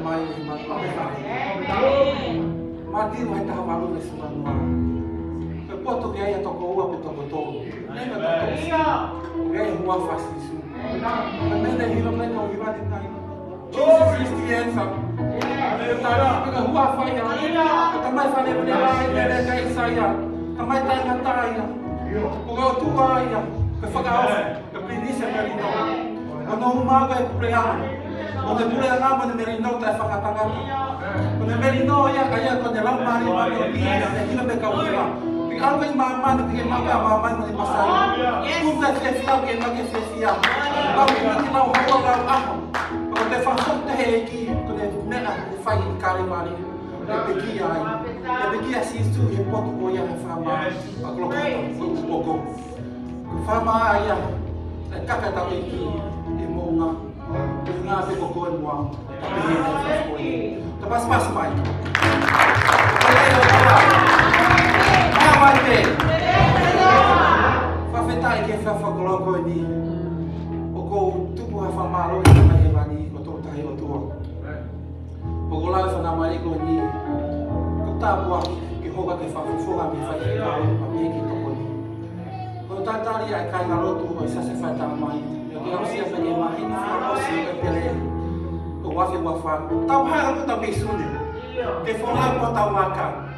mai e mai. Mati vai taha malu nesse manual. Eu posso ganhar toko ua pe toko toko. Nem me toko. Ganhar rua fácil isso. Também daí não vai não vai de nada. Jesus Cristiança. Eu tava pega rua faia. Também falei para ele ele cai saia. Também tá cantaia. Porque eu tu vai. Que faga que princesa merino. Quando o mago é pregar. Quando tu é lá quando merino tá faga tanga. Quando merino ia cair quando ela mari mari aqui não me causa. Algo em mamãe que mamãe não passa. Tudo é que fica que não que fica. Algo que não rola lá. Quando te faz tudo aqui, quando nela faz cari mari. Peguei assim tu e pode olhar a fama. A colocar um pouco. Fama aí. Kakak tahu ini imunga, imunga pe kokon mo, tapi ini tapas pas mai. Awate. Fafetai ke fafa koloko ini. Oko tu buah fama lo ini mai bani otor tahi otor. Pogola fa na mari ko ni. Kota buah ke hoga ke fafa foga mi fa ke kau ami ke tokoni. Tantari ai kai garoto o sa se fata mai eu quero se fazer mais na você que pele o wafi wafa tau ha ko ta bisune que for lá botar uma cara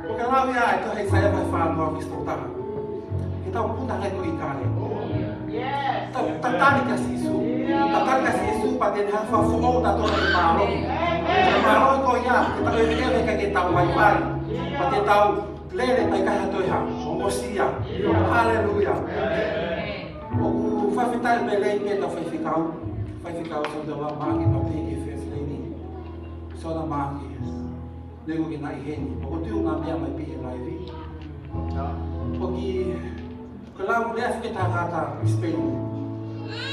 porque lá ia então aí sai vai falar no estoutar então puta é com Itália então tantari que isso para ter a fafa ou da toda de malo ko ya kita ele que tá vai para ter tal lele pai kai hatoi ha osia aleluia o vai ficar belém que tá vai ficar o seu da mãe não tem que fez lele só na mãe nego que na higiene o teu na minha mai pi live porque kalau mulher fica tá Spain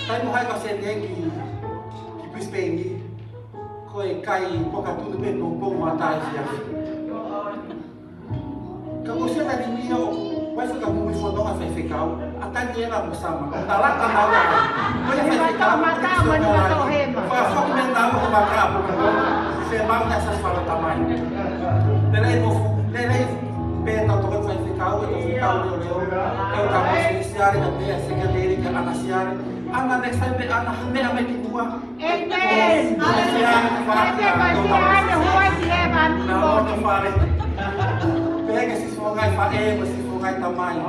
tá no raio você que Spain coi cai pouca tudo bem no bom matar Kalau saya tadi dia, pasti kamu mifondong apa fikau, akan dia nak bersama. Talak tak tahu. Boleh fikau, mata mana tahu hema. Pasok mental maka apa? Saya mau nak sesuatu tamai. Lelai peta tu kan fikau, itu fikau leo. Kalau kamu siar, kamu sekali ke anak siar. Anak next time anak hanya amai di dua. Amen. Pega se fogai faema, se fogai tamanho.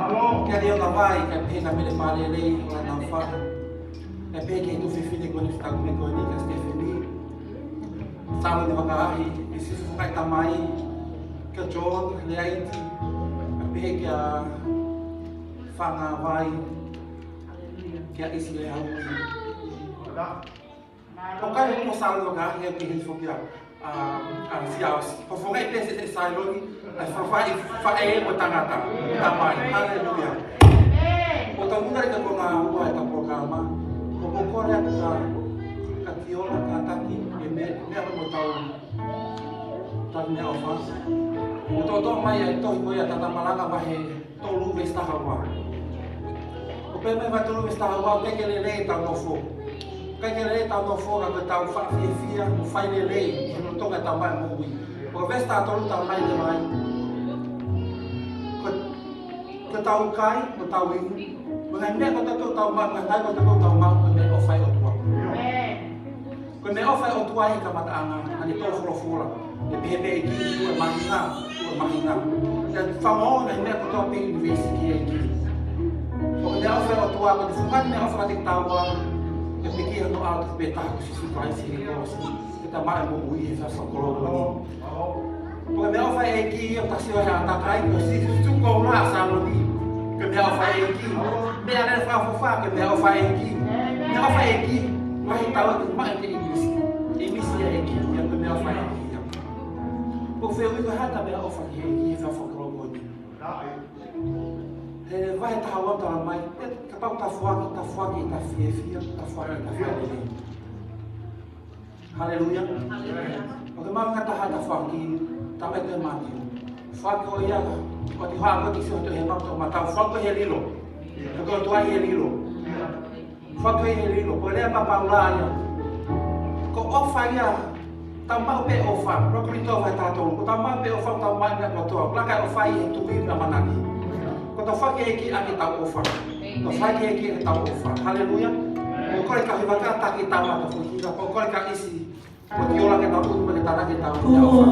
Que ali eu não vai, que pena me levar ele lá na fora. É peguei do filho quando está comigo ali que está feliz. Sabe de vagar e se fogai tamanho que o John ele aí peguei a fanga vai que a Israel. O cara não sabe do lugar que ele foi siaos. Pofongay pese sa salon ay fa matangata. Tamay. Hallelujah. O tamuna ka mga uwa ta programa. O kokore ka katiola ka taki me mo taw. Tanya ofas. O todo may ito iboya tatamalanga bahe tolu vesta hawa. O peme va tolu vesta hawa ke lele ta no fo. Kaya lele ta no fo ka ta fa fia o fa lele. Tonga tambah mui. O vesta tolu tambah ni mai. Ko tau kai, ko tau ini. Mengenai ko tau mak, mengenai ko tau mak, mengenai ofai otua. Ko ne ofai otua hi kamata anga, ani to fura. Ne bebe iki tu mahina. Dan famo ne ne ko tau pe university iki. Ko ne ofai otua ko fukan ne ofai tik tawa. Ne pikir no out beta ko si surprise hi ko. Tambah mau uji fasa koloni. Kalau fai aqui eu tassi vai atar kai, eu se tu com lá saloni. Que me fai aqui. Me ada fa que me fai aqui. Me fai aqui. Vai tahu tu mai ke Inggris. Inggris ya aqui, yang me fai aqui. O feu que hata me fai aqui fasa koloni. Vai tahu tá mai. Kapag ta fuaki ta fia, ta fuaki. Haleluya. Bagaimana kata hada faki tambah ke mati. Faki o ya ko ti ha ko ti so to hema to mata faki helilo. Ko to ai helilo. Faki helilo ko le pa paulanya. ko ofa ia tama pe ofa ro krito vai tato ko tama pe ofa tama ia to la ka ofa ia tu ki na manani ko to fa ke ki aki ta ofa to fa ke ki ta ofa haleluya ko ka hiva ka ta ki tama to ki ko ka isi ko ki ola ke ta ku me ta na ke ta ofa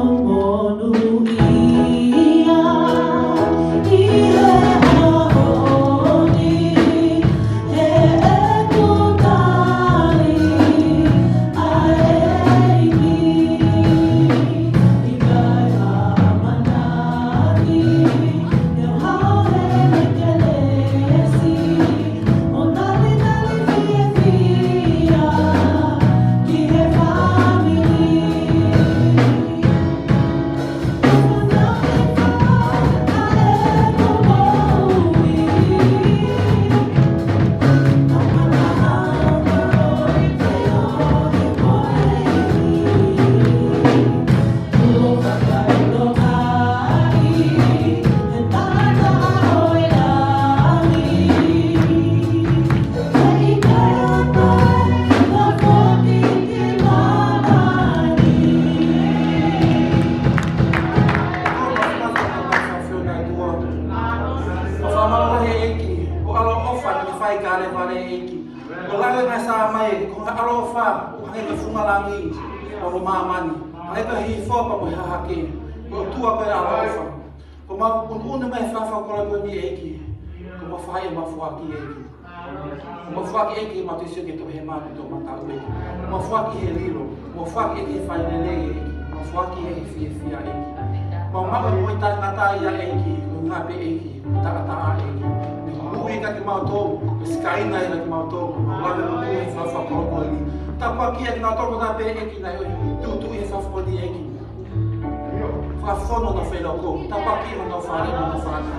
Fafono no feloko, tapaki no fare no fare.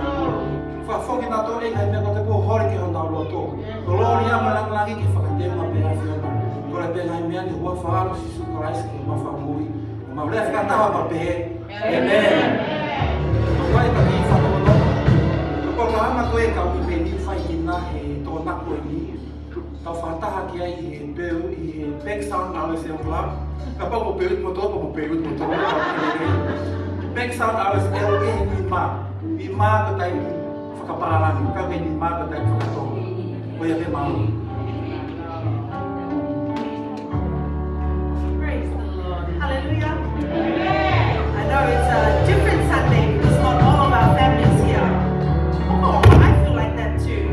Fafoki na to e hai me ko hori ke honda loto. Gloria ma langi ke fakate ma pe afiona. Ora pe hai me ani wa faro si su Christ ke ma famui. Ma vle fa ta ma pe. Amen. Vai ta ki fa no. Ko la ma ko e ka mi pe ni fa ki na he to na ko ni. Ta fa ta ki ai e pe e back sound na se on kapag mo pe mo to mo pe mo to. Back sound alas LA lima ko tayo pagkaparalan kami lima ko tayo pagkato kuya kay mama. Praise the Lord. Hallelujah. I know it's a different Sunday because not all of our families here. Oh, I feel like that too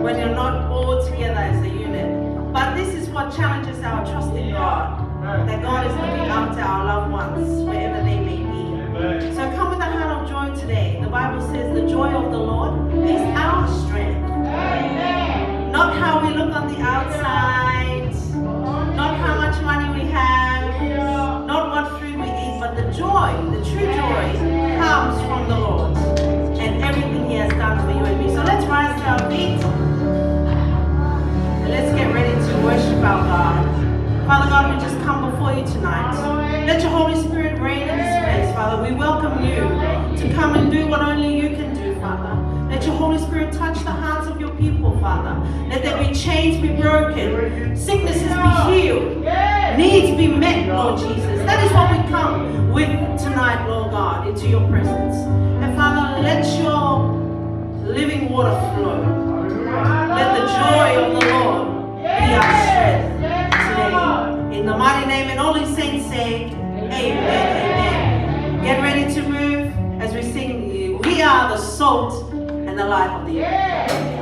when you're not all together as a unit. But this is what challenges our trust in God, that God is looking after our loved ones wherever they may be. So come with a heart of joy today. The Bible says the joy of the Lord is our strength. Not how we look on the outside, not how much money we have, not what food we eat, but the joy, the true joy comes from the Lord and everything He has done for you and me. So let's rise to our feet and let's get ready to worship our God. Father God, we just come before you tonight. Let your Holy Spirit reign in this place, Father. We welcome you to come and do what only you can do, Father. Let your Holy Spirit touch the hearts of your people, Father. Let there be chains be broken, sicknesses be healed, needs be met, Lord Jesus. That is what we come with tonight, Lord God, into your presence. And Father, let your living water flow. Let the joy of the Lord be our strength today. In the mighty name, and all His saints say, Amen, amen. Get ready to move as we sing, we are the salt and the light of the earth.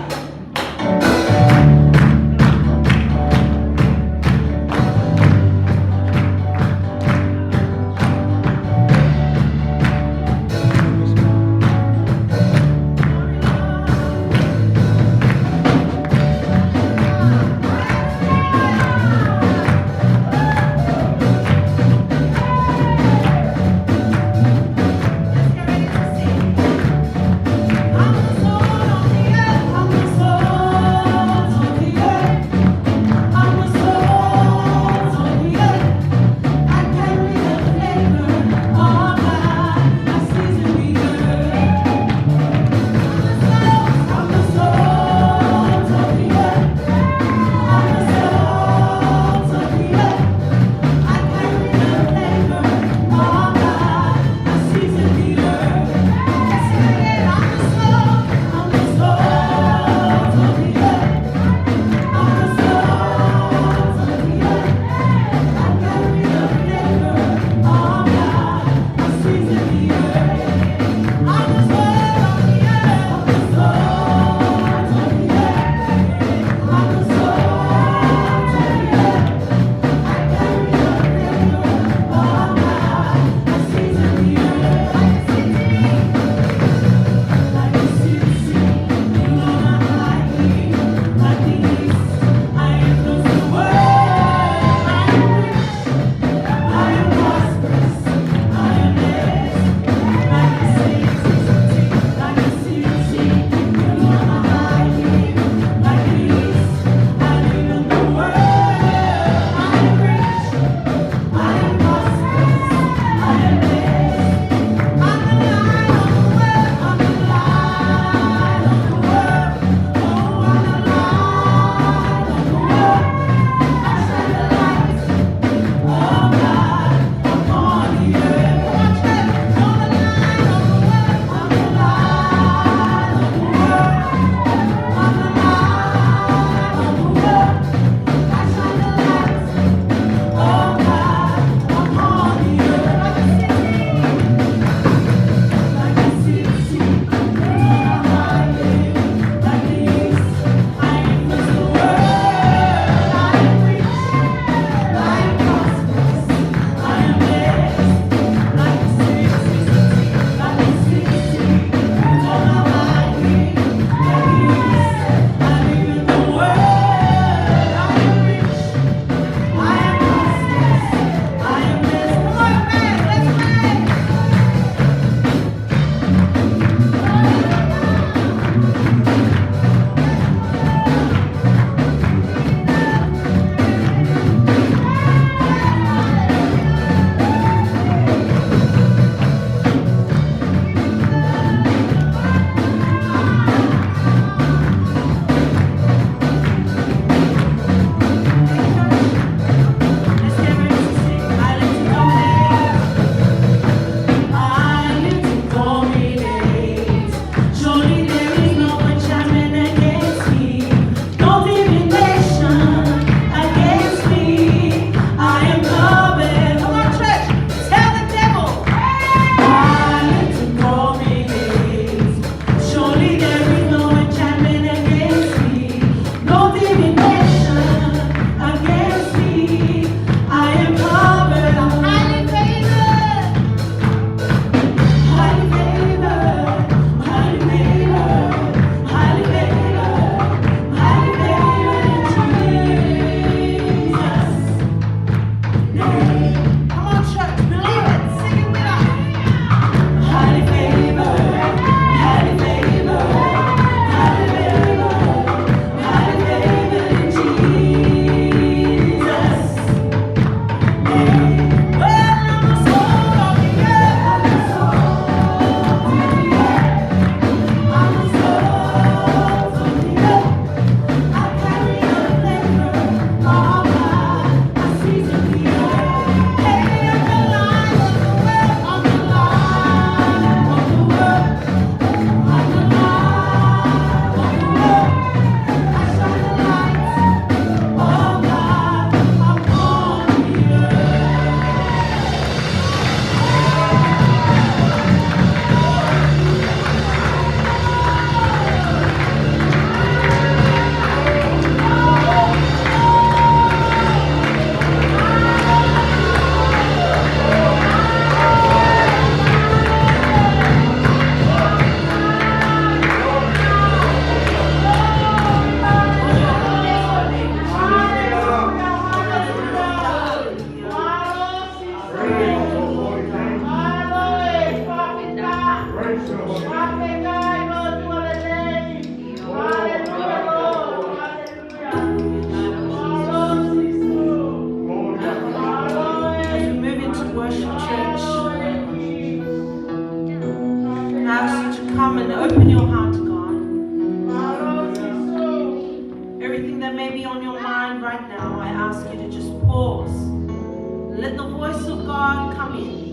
I'm the salt of the earth. worship, church. I ask you to come and open your heart to God. Everything that may be on your mind right now, I ask you to just pause. Let the voice of God come in.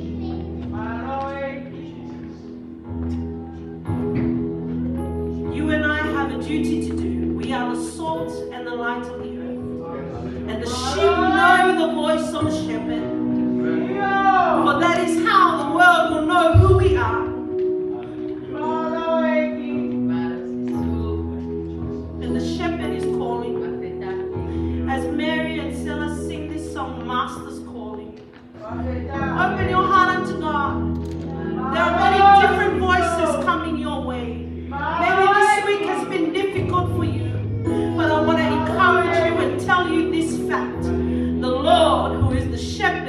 You and I have a duty to do. We are the salt and the light of the earth. And the sheep know the voice of the shepherd. For that is how the world will know who we are. And the shepherd is calling. As Mary and Silas sing this song, Master's calling. Open your heart unto God. There are many different voices coming your way. Maybe this week has been difficult for you, but I want to encourage you and tell you this fact. The Lord, who is the shepherd,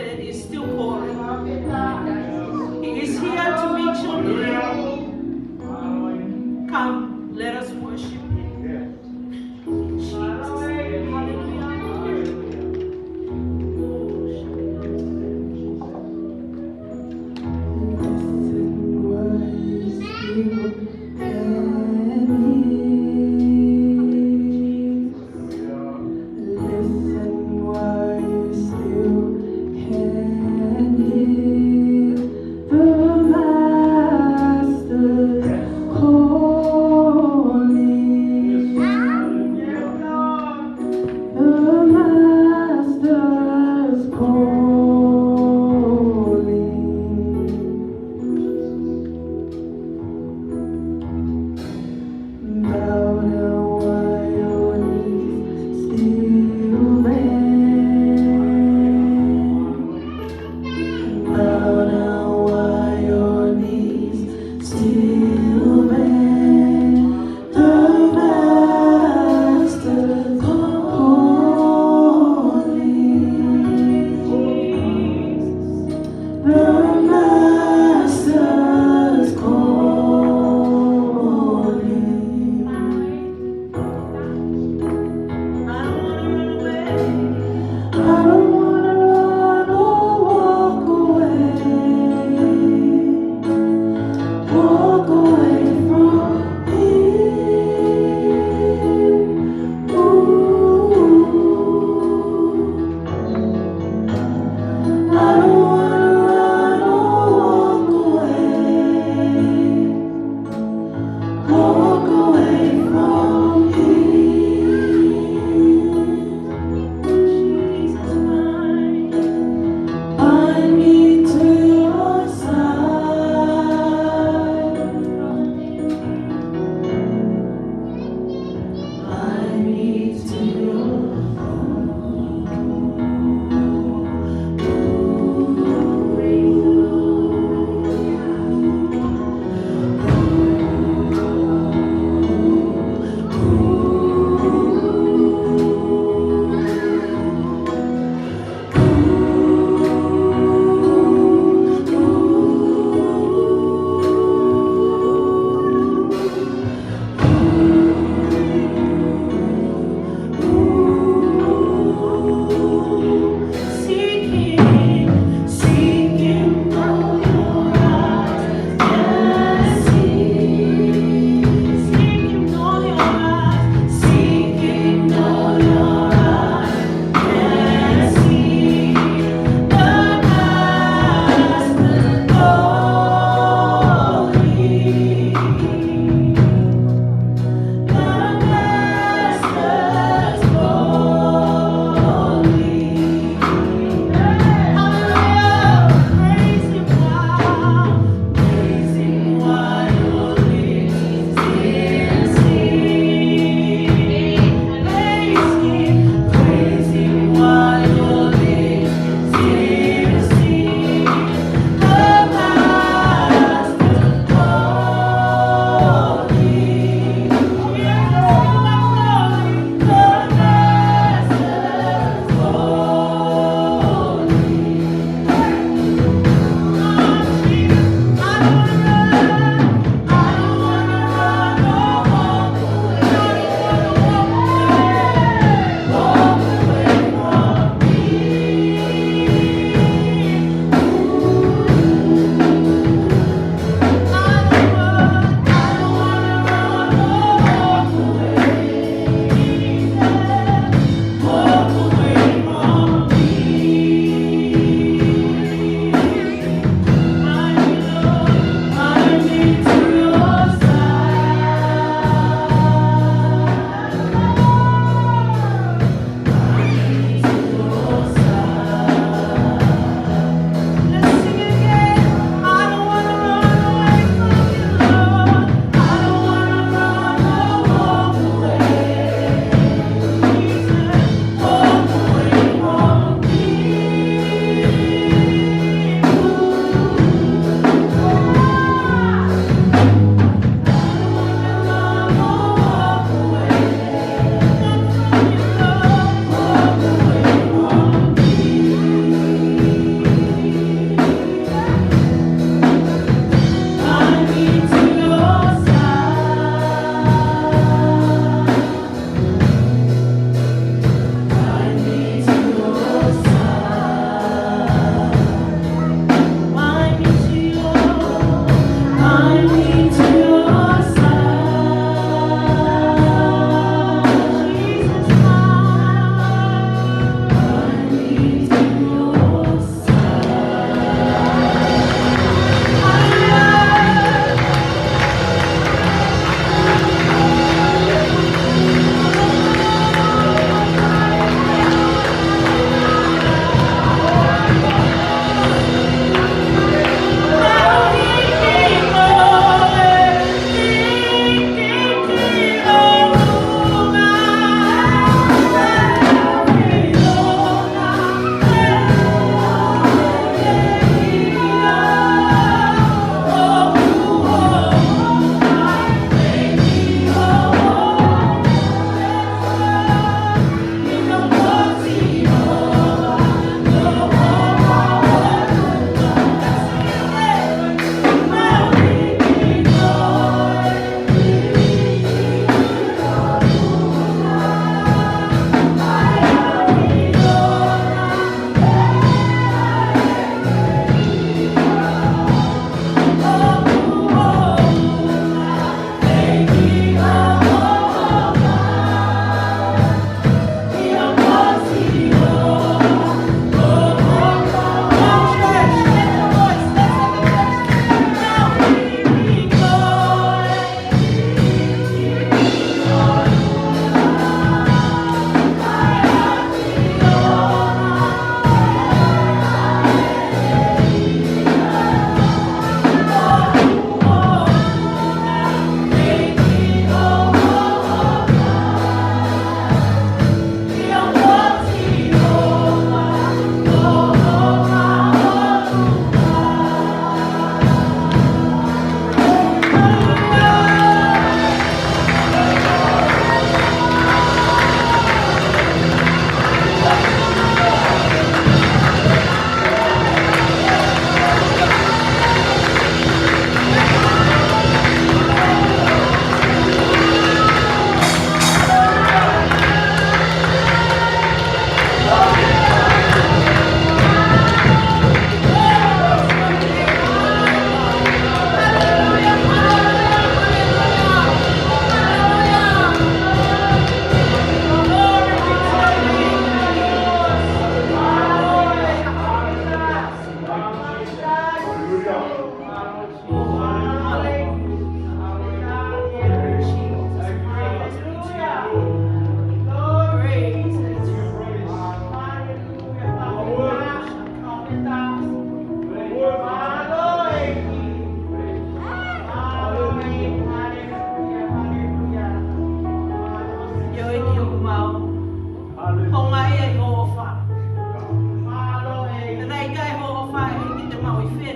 We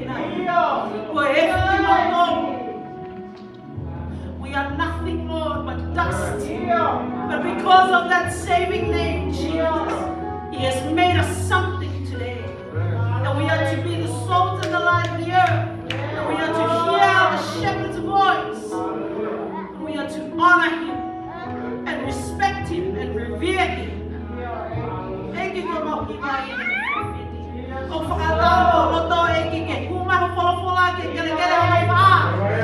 are nothing, Lord, but dust. But because of that saving name, Jesus, He has made us something today. And we are to be the salt and the light of the earth. And we are to hear the shepherd's voice. And we are to honor Him and respect Him and revere Him. Thank you for my people. O whakatau o to e ki ke kuma ho wholofola ke kere kere o wha.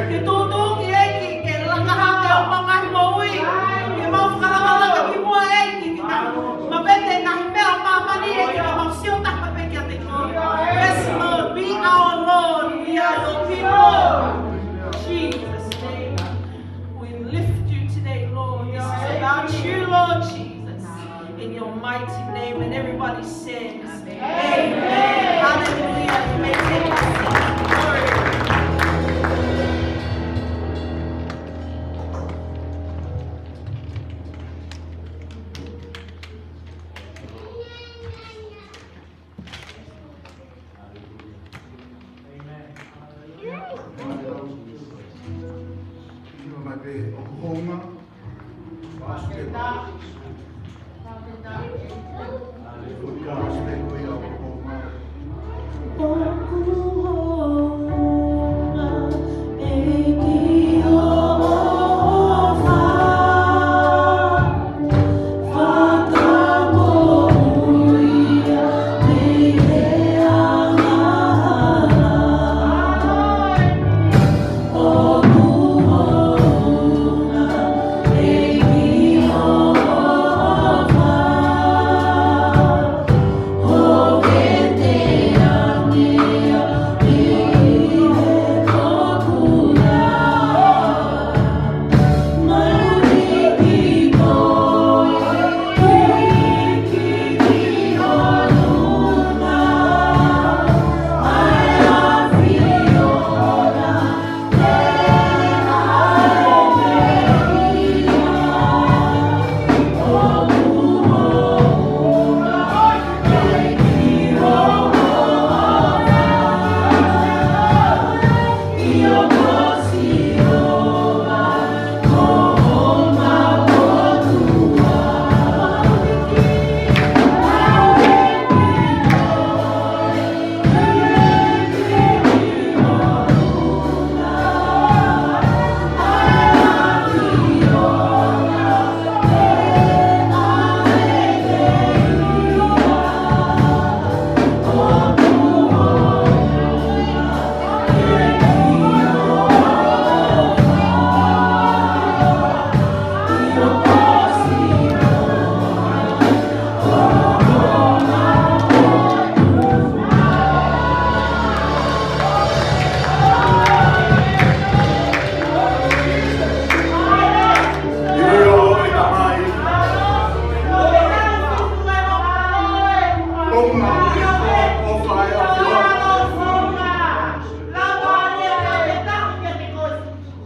Ke tūtū ki e ki ke lakaha ke o mangahi mo ui. Ke mau whakalawalaka ki mua e ki ka mawete ngahi mea o mamani e ki ka mau sio taka peke a te kore. Yes, Lord, be our Lord. We are your people. Jesus' name. We lift you today, Lord. This is about you, Lord Jesus. In your mighty name. And everybody says, Amen. Hallelujah. You may take your seat. Glory.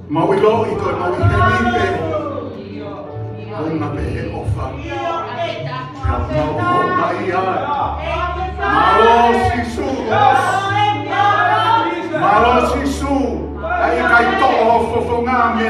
Mawilo ito na hinipe. Kung napehe ofa. Kapau maiyan. Malo sisu. Malo sisu. Ay kay to ofo nga me